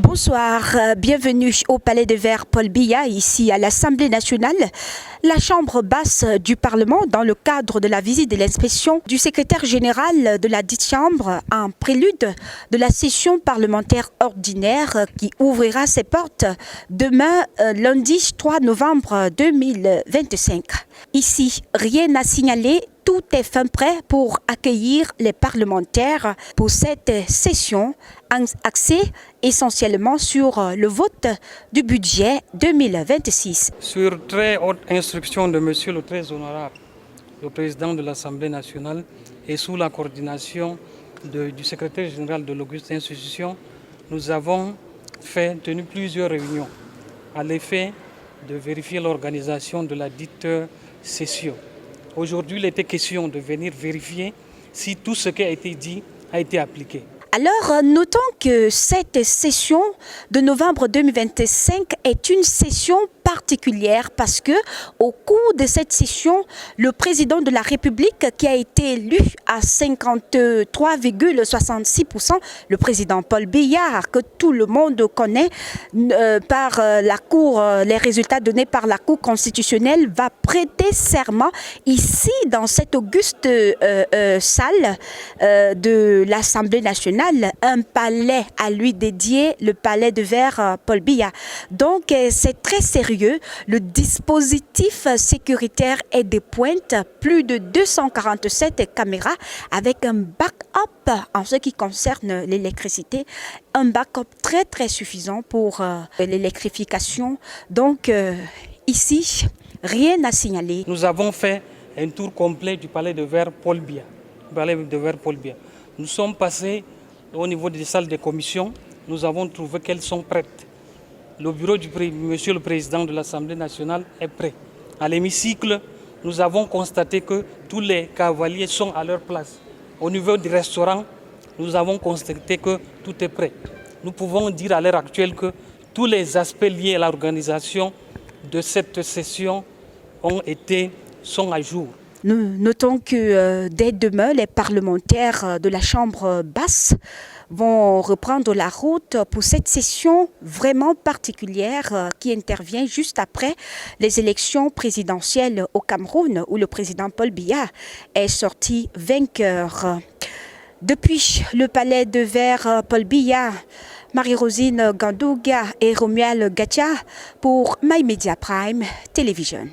Bonsoir, bienvenue au Palais de Verre Paul Biya, ici à l'Assemblée nationale, la chambre basse du Parlement, dans le cadre de la visite de l'inspection du secrétaire général de la dite chambre, en prélude de la session parlementaire ordinaire qui ouvrira ses portes demain, lundi 3 novembre 2025. Ici, rien à signaler. Tout est fin prêt pour accueillir les parlementaires pour cette session axée essentiellement sur le vote du budget 2026. Sur très haute instruction de Monsieur le très honorable, le président de l'Assemblée nationale, et sous la coordination du secrétaire général de l'auguste institution, nous avons tenu plusieurs réunions à l'effet de vérifier l'organisation de la dite session. Aujourd'hui, il était question de venir vérifier si tout ce qui a été dit a été appliqué. Alors, notons que cette session de novembre 2025 est une session particulière parce que au cours de cette session, le président de la République qui a été élu à 53,66%, le président Paul Biya, que tout le monde connaît par la Cour, les résultats donnés par la Cour constitutionnelle, va prêter serment ici dans cette auguste salle de l'Assemblée nationale, un palais à lui dédié, le palais de verre Paul Biya. Donc c'est très sérieux. Le dispositif sécuritaire est de pointe, plus de 247 caméras avec un backup en ce qui concerne l'électricité, un backup très suffisant pour l'électrification. Donc ici, rien à signaler. Nous avons fait un tour complet du palais de verre Paul Biya. Nous sommes passés au niveau des salles de commission, nous avons trouvé qu'elles sont prêtes. Le bureau du Monsieur le Président de l'Assemblée nationale est prêt. À l'hémicycle, nous avons constaté que tous les cavaliers sont à leur place. Au niveau du restaurant, nous avons constaté que tout est prêt. Nous pouvons dire à l'heure actuelle que tous les aspects liés à l'organisation de cette session sont à jour. Nous notons que dès demain, les parlementaires de la Chambre basse vont reprendre la route pour cette session vraiment particulière qui intervient juste après les élections présidentielles au Cameroun où le président Paul Biya est sorti vainqueur. Depuis le palais de verre Paul Biya, Marie-Rosine Gandouga et Romuald Gatia pour My Media Prime Television.